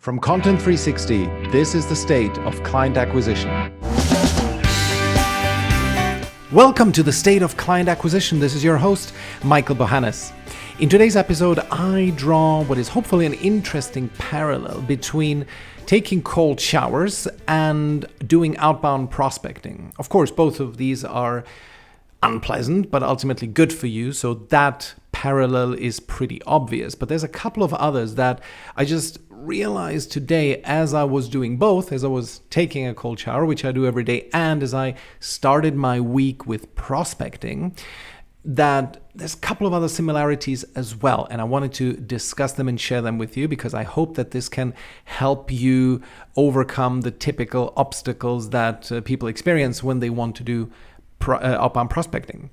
From Content 360, this is the state of client acquisition. Welcome to the state of client acquisition. This is your host, Michael Bohannes. In today's episode, I draw what is hopefully an interesting parallel between taking cold showers and doing outbound prospecting. Of course, both of these are unpleasant, but ultimately good for you. So that parallel is pretty obvious. But there's a couple of others that I just realized today as I was doing both, as I was taking a cold shower, which I do every day, and as I started my week with prospecting, that there's a couple of other similarities as well. And I wanted to discuss them and share them with you because I hope that this can help you overcome the typical obstacles that people experience when they want to do outbound prospecting.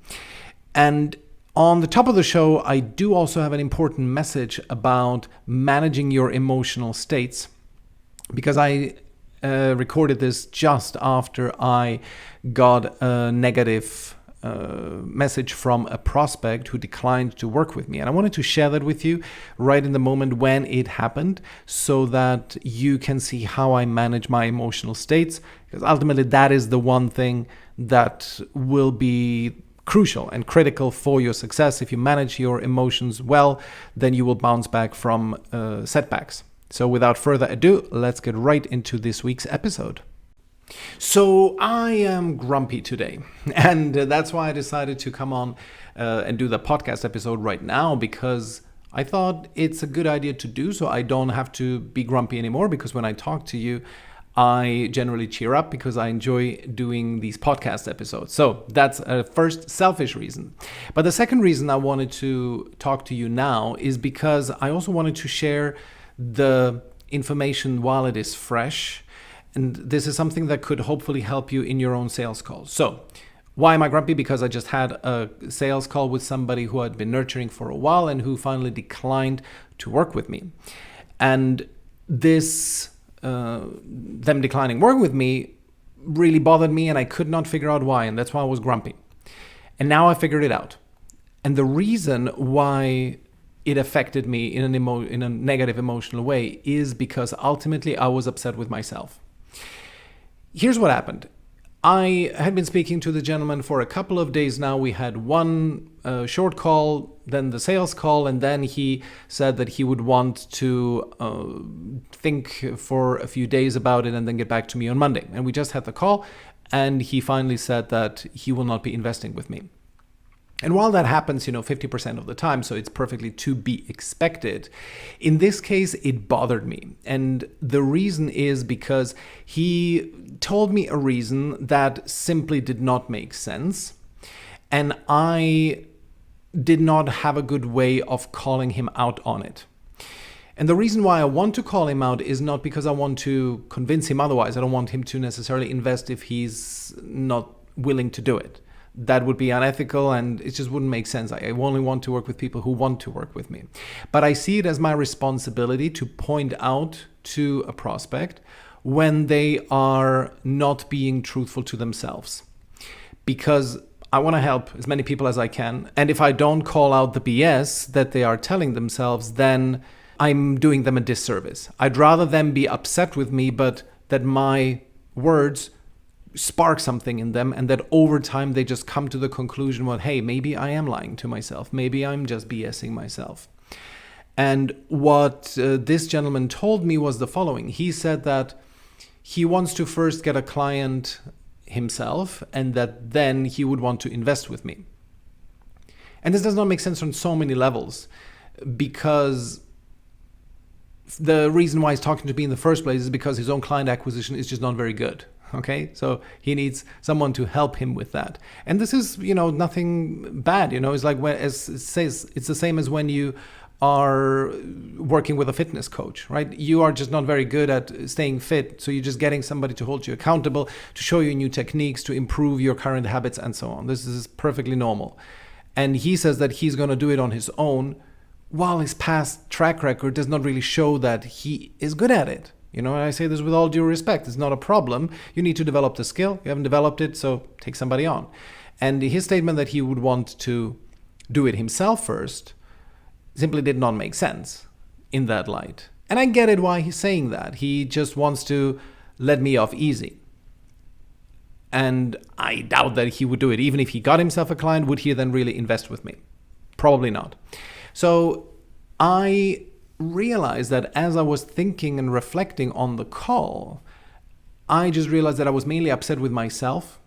And on the top of the show, I do also have an important message about managing your emotional states, because I recorded this just after I got a negative message from a prospect who declined to work with me. And I wanted to share that with you right in the moment when it happened so that you can see how I manage my emotional states, because ultimately that is the one thing that will be crucial and critical for your success. If you manage your emotions well, then you will bounce back from setbacks. So without further ado, let's get right into this week's episode. So I am grumpy today, and that's why I decided to come on and do the podcast episode right now, because I thought it's a good idea to do so I don't have to be grumpy anymore, because when I talk to you, I generally cheer up because I enjoy doing these podcast episodes. So that's a first selfish reason. But the second reason I wanted to talk to you now is because I also wanted to share the information while it is fresh. And this is something that could hopefully help you in your own sales calls. So why am I grumpy? Because I just had a sales call with somebody who I'd been nurturing for a while and who finally declined to work with me. And this them declining work with me really bothered me, and I could not figure out why, and that's why I was grumpy. And now I figured it out. And the reason why it affected me in a negative emotional way is because ultimately I was upset with myself. Here's what happened. I had been speaking to the gentleman for a couple of days now. We had one short call, then the sales call, and then he said that he would want to think for a few days about it and then get back to me on Monday. And we just had the call, and he finally said that he will not be investing with me. And while that happens, 50% of the time, so it's perfectly to be expected, in this case, it bothered me. And the reason is because he told me a reason that simply did not make sense. And I did not have a good way of calling him out on it. And the reason why I want to call him out is not because I want to convince him otherwise. I don't want him to necessarily invest if he's not willing to do it. That would be unethical, and it just wouldn't make sense. I only want to work with people who want to work with me. But I see it as my responsibility to point out to a prospect when they are not being truthful to themselves, because I want to help as many people as I can. And if I don't call out the BS that they are telling themselves, then I'm doing them a disservice. I'd rather them be upset with me, but that my words spark something in them, and that over time they just come to the conclusion, well, hey, maybe I am lying to myself. Maybe I'm just BSing myself. And what this gentleman told me was the following. He said that he wants to first get a client himself, and that then he would want to invest with me. And this does not make sense on so many levels, because the reason why he's talking to me in the first place is because his own client acquisition is just not very good. Okay, so he needs someone to help him with that. And this is, nothing bad. It's like as it says, it's the same as when you are working with a fitness coach, right? You are just not very good at staying fit. So you're just getting somebody to hold you accountable, to show you new techniques, to improve your current habits and so on. This is perfectly normal. And he says that he's going to do it on his own, while his past track record does not really show that he is good at it. And I say this with all due respect. It's not a problem. You need to develop the skill. You haven't developed it, so take somebody on. And his statement that he would want to do it himself first simply did not make sense in that light. And I get it why he's saying that. He just wants to let me off easy. And I doubt that he would do it. Even if he got himself a client, would he then really invest with me? Probably not. So I realized that as I was thinking and reflecting on the call, I just realized that I was mainly upset with myself,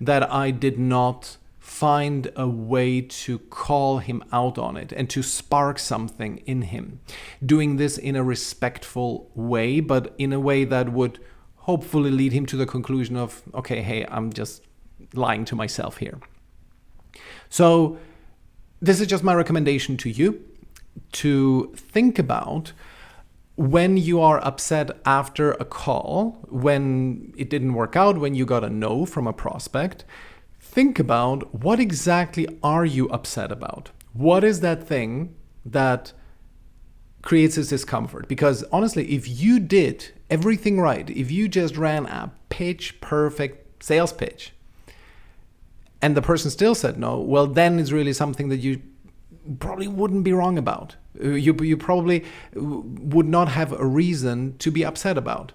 that I did not find a way to call him out on it and to spark something in him. Doing this in a respectful way, but in a way that would hopefully lead him to the conclusion of, okay, hey, I'm just lying to myself here. So this is just my recommendation to you to think about when you are upset after a call, when it didn't work out, when you got a no from a prospect. Think about what exactly are you upset about? What is that thing that creates this discomfort? Because honestly, if you did everything right, if you just ran a pitch perfect sales pitch and the person still said no, well, then it's really something that you probably wouldn't be wrong about. You probably would not have a reason to be upset about.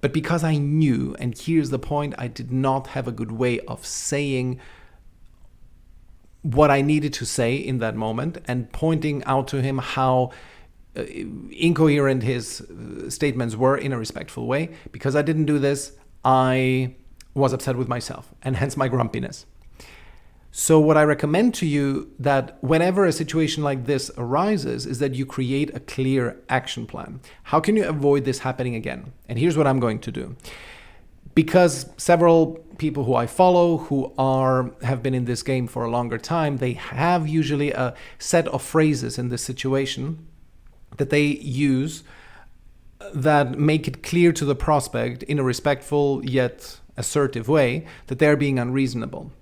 But because I knew, and here's the point, I did not have a good way of saying what I needed to say in that moment and pointing out to him how incoherent his statements were in a respectful way. Because I didn't do this, I was upset with myself, and hence my grumpiness. So what I recommend to you, that whenever a situation like this arises, is that you create a clear action plan. How can you avoid this happening again? And here's what I'm going to do. Because several people who I follow who have been in this game for a longer time, they have usually a set of phrases in this situation that they use that make it clear to the prospect in a respectful yet assertive way that they're being unreasonable.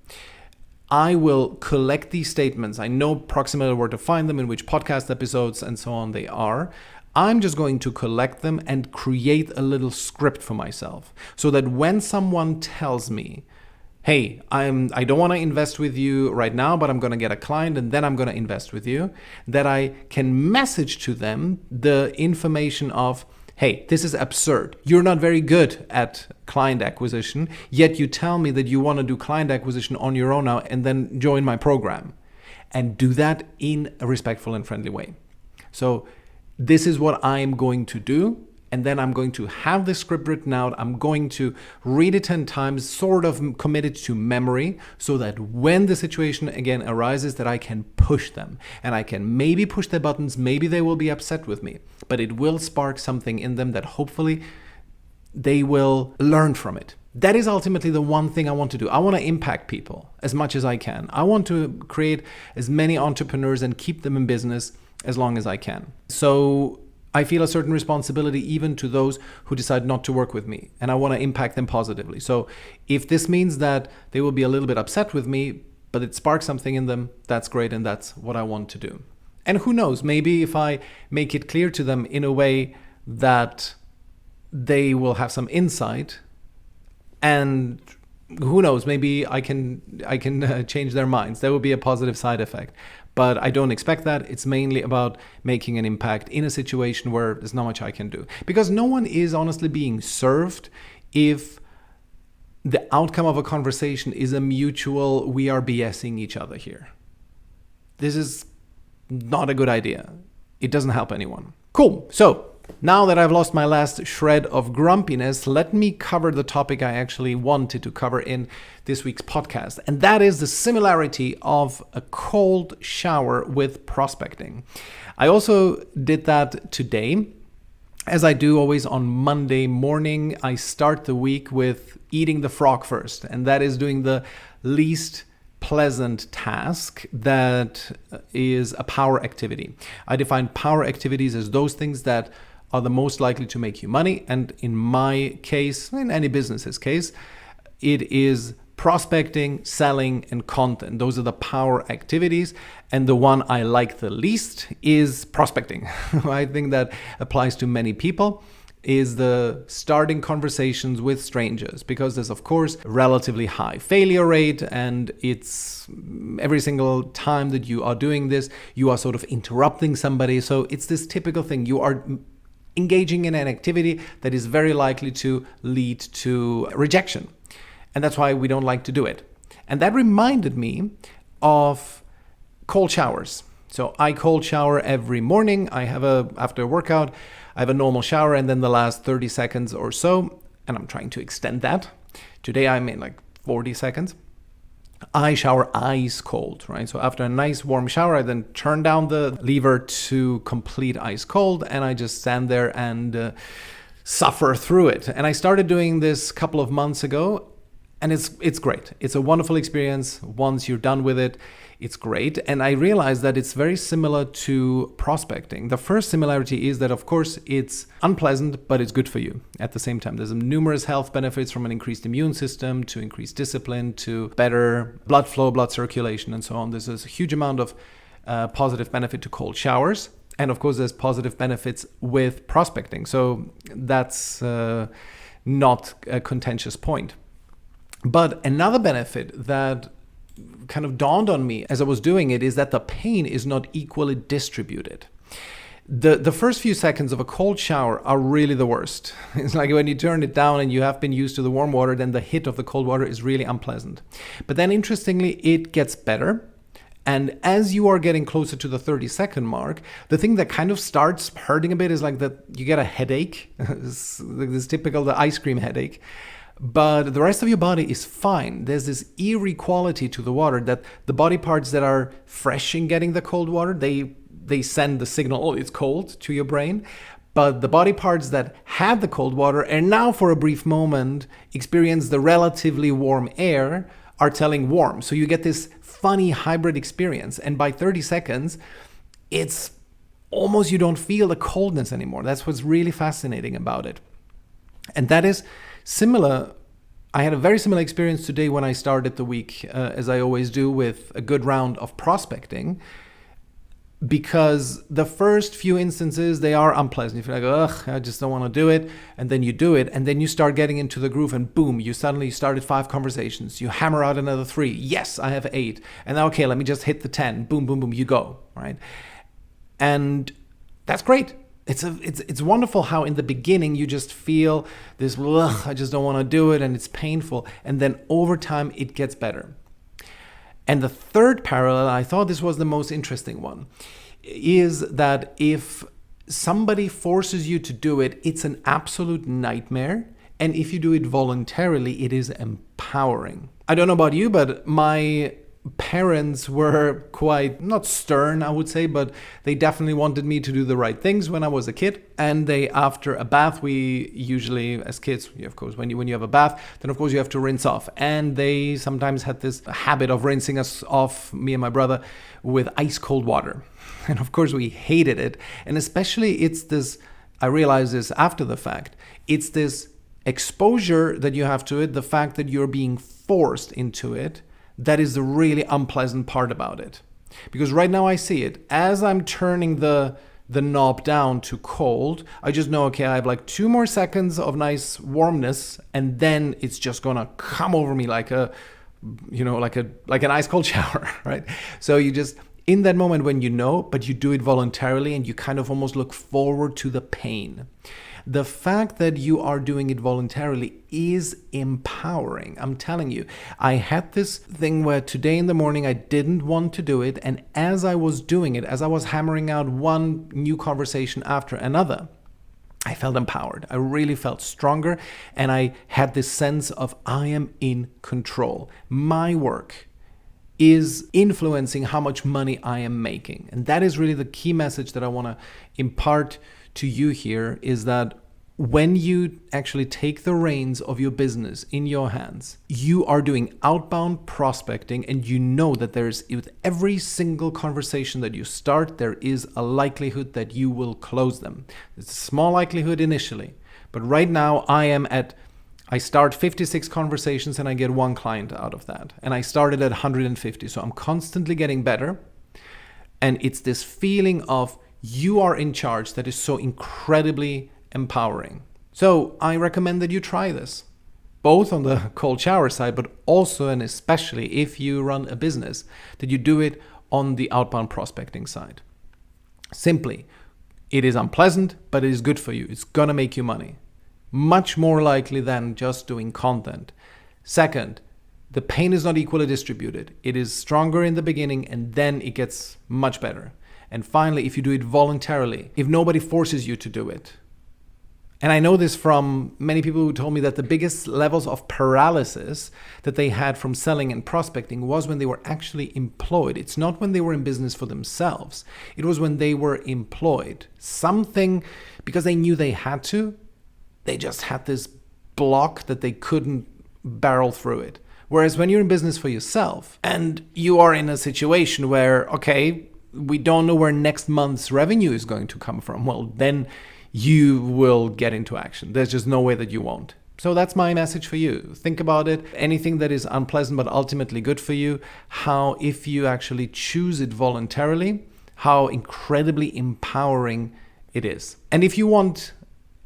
I will collect these statements. I know approximately where to find them, in which podcast episodes and so on they are. I'm just going to collect them and create a little script for myself so that when someone tells me, hey, I don't want to invest with you right now, but I'm going to get a client and then I'm going to invest with you, that I can message to them the information of, hey, this is absurd. You're not very good at client acquisition, yet you tell me that you want to do client acquisition on your own now and then join my program. And do that in a respectful and friendly way. So this is what I'm going to do. And then I'm going to have the script written out. I'm going to read it 10 times, sort of commit it to memory, so that when the situation again arises, that I can push them. And I can maybe push their buttons, maybe they will be upset with me, but it will spark something in them that hopefully they will learn from it. That is ultimately the one thing I want to do. I want to impact people as much as I can. I want to create as many entrepreneurs and keep them in business as long as I can. So I feel a certain responsibility even to those who decide not to work with me, and I want to impact them positively. So if this means that they will be a little bit upset with me, but it sparks something in them, that's great, and that's what I want to do. And who knows, maybe if I make it clear to them in a way that they will have some insight, and who knows, maybe I can change their minds. There will be a positive side effect. But I don't expect that. It's mainly about making an impact in a situation where there's not much I can do. Because no one is honestly being served if the outcome of a conversation is a mutual, we are BSing each other here. This is not a good idea. It doesn't help anyone. Cool. So now that I've lost my last shred of grumpiness, let me cover the topic I actually wanted to cover in this week's podcast. And that is the similarity of a cold shower with prospecting. I also did that today. As I do always on Monday morning, I start the week with eating the frog first. And that is doing the least pleasant task that is a power activity. I define power activities as those things that are the most likely to make you money. And in my case, in any business's case, it is prospecting, selling, and content. Those are the power activities. And the one I like the least is prospecting. I think that applies to many people, is the starting conversations with strangers, because there's of course a relatively high failure rate, and it's every single time that you are doing this, you are sort of interrupting somebody. So it's this typical thing. You are engaging in an activity that is very likely to lead to rejection. And that's why we don't like to do it. And that reminded me of cold showers. So I cold shower every morning. After a workout, I have a normal shower, and then the last 30 seconds or so, and I'm trying to extend that. Today I'm in like 40 seconds. I shower ice cold, right? So after a nice warm shower, I then turn down the lever to complete ice cold, and I just stand there and suffer through it. And I started doing this a couple of months ago, and it's great. It's a wonderful experience. Once you're done with it, it's great. And I realized that it's very similar to prospecting. The first similarity is that, of course, it's unpleasant, but it's good for you at the same time. There's numerous health benefits, from an increased immune system to increased discipline to better blood flow, blood circulation, and so on. There's a huge amount of positive benefit to cold showers. And of course, there's positive benefits with prospecting. So that's not a contentious point. But another benefit that kind of dawned on me as I was doing it is that the pain is not equally distributed. The first few seconds of a cold shower are really the worst. It's like when you turn it down and you have been used to the warm water, then the hit of the cold water is really unpleasant. But then interestingly, it gets better. And as you are getting closer to the 30-second mark, the thing that kind of starts hurting a bit is like that you get a headache, this typical the ice cream headache. But the rest of your body is fine. There's this eerie quality to the water that the body parts that are fresh in getting the cold water, they send the signal, oh, it's cold, to your brain. But the body parts that had the cold water and now for a brief moment experience the relatively warm air are telling warm. So you get this funny hybrid experience. And by 30 seconds, it's almost you don't feel the coldness anymore. That's what's really fascinating about it. And that is similar. I had a very similar experience today when I started the week, as I always do, with a good round of prospecting, because the first few instances, they are unpleasant. You feel like, ugh, I just don't want to do it. And then you do it, and then you start getting into the groove, and boom, you suddenly started 5 conversations. You hammer out another 3. Yes, I have 8. And now, okay, let me just hit the 10. Boom, boom, boom, you go, right? And that's great. It's wonderful how in the beginning you just feel this, ugh, I just don't want to do it, and it's painful. And then over time it gets better. And the third parallel, I thought this was the most interesting one, is that if somebody forces you to do it, it's an absolute nightmare. And if you do it voluntarily, it is empowering. I don't know about you, but my parents were quite, not stern, I would say, but they definitely wanted me to do the right things when I was a kid. And they, after a bath, we usually, as kids, of course, when you have a bath, then of course you have to rinse off. And they sometimes had this habit of rinsing us off, me and my brother, with ice cold water. And of course we hated it. And especially it's this, I realized this after the fact, it's this exposure that you have to it, the fact that you're being forced into it, that is the really unpleasant part about it. Because right now I see it. As I'm turning the knob down to cold, I just know, okay, I have like 2 more seconds of nice warmness, and then it's just gonna come over me like an ice cold shower, right? So you just, in that moment when you know, but you do it voluntarily and you kind of almost look forward to the pain. The fact that you are doing it voluntarily is empowering. I'm telling you, I had this thing where today in the morning I didn't want to do it. And as I was doing it, as I was hammering out one new conversation after another, I felt empowered. I really felt stronger. And I had this sense of I am in control. My work is influencing how much money I am making. And that is really the key message that I want to impart to you here, is that when you actually take the reins of your business in your hands, you are doing outbound prospecting, and you know that with every single conversation that you start, there is a likelihood that you will close them. It's a small likelihood initially, but right now I start 56 conversations and I get 1 client out of that. And I started at 150, so I'm constantly getting better. And it's this feeling of you are in charge that is so incredibly empowering. So I recommend that you try this, both on the cold shower side, but also and especially if you run a business, that you do it on the outbound prospecting side. Simply, It is unpleasant, but it is good for you. It's going to make you money. Much more likely than just doing content. Second, the pain is not equally distributed. It is stronger in the beginning and then it gets much better. And finally, if you do it voluntarily, if nobody forces you to do it. And I know this from many people who told me that the biggest levels of paralysis that they had from selling and prospecting was when they were actually employed. It's not when they were in business for themselves. It was when they were employed. Something, because they knew they had to, they just had this block that they couldn't barrel through it. Whereas when you're in business for yourself and you are in a situation where, okay, we don't know where next month's revenue is going to come from, well, then you will get into action. There's just no way that you won't. So that's my message for you. Think about it. Anything that is unpleasant but ultimately good for you, how if you actually choose it voluntarily, how incredibly empowering it is. And if you want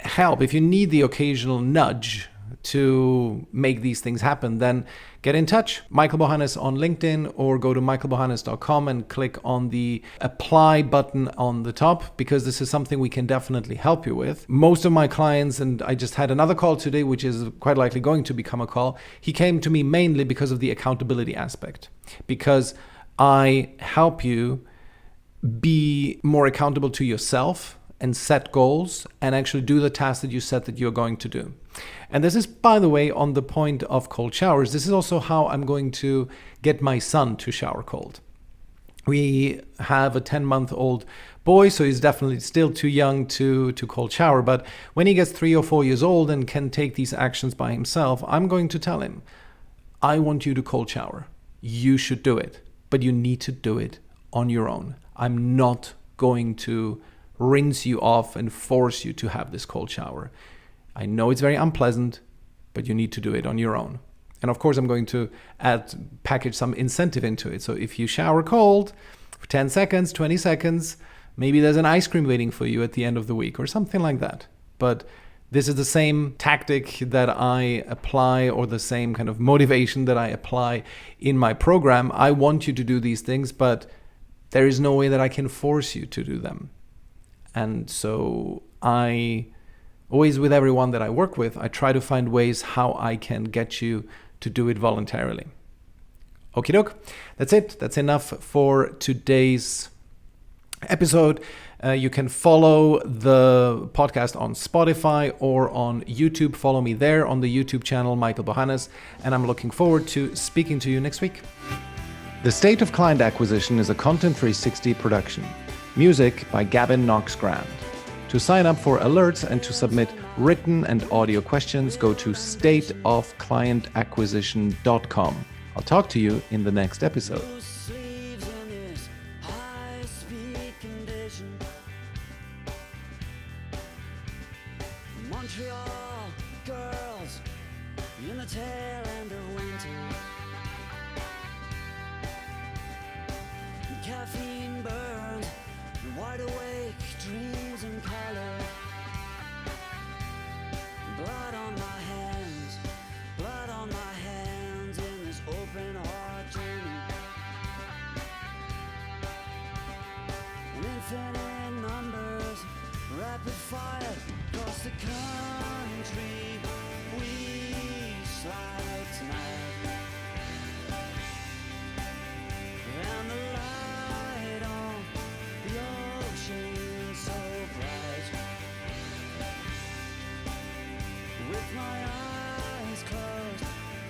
help, if you need the occasional nudge to make these things happen, then get in touch. Michael Bohannes on LinkedIn, or go to michaelbohannes.com and click on the apply button on the top, because this is something we can definitely help you with. Most of my clients, and I just had another call today, which is quite likely going to become a call, he came to me mainly because of the accountability aspect, because I help you be more accountable to yourself and set goals and actually do the tasks that you said that you're going to do. And this is, by the way, on the point of cold showers. This is also how I'm going to get my son to shower cold. We have a 10-month-old boy, so he's definitely still too young to cold shower. But when he gets 3 or 4 years old and can take these actions by himself, I'm going to tell him, I want you to cold shower. You should do it, but you need to do it on your own. I'm not going to rinse you off and force you to have this cold shower. I know it's very unpleasant, but you need to do it on your own. And of course, I'm going to package some incentive into it. So if you shower cold for 10 seconds, 20 seconds, maybe there's an ice cream waiting for you at the end of the week or something like that. But this is the same tactic that I apply, or the same kind of motivation that I apply in my program. I want you to do these things, but there is no way that I can force you to do them. And so always, with everyone that I work with, I try to find ways how I can get you to do it voluntarily. Okie doke. That's it. That's enough for today's episode. You can follow the podcast on Spotify or on YouTube. Follow me there on the YouTube channel, Michael Bohannes, and I'm looking forward to speaking to you next week. The State of Client Acquisition is a Content 360 production. Music by Gavin Knox-Grand. To sign up for alerts and to submit written and audio questions, go to stateofclientacquisition.com. I'll talk to you in the next episode. Montreal girls in the tail end of winter. Caffeine burned, wide awake dreams in color. Blood on my hands in this open heart journey. And infinite numbers, rapid fire across the country. We slide tonight, and the light on the ocean so bright. With my eyes closed,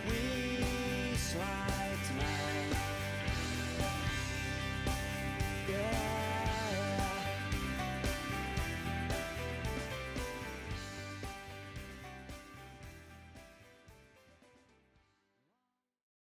we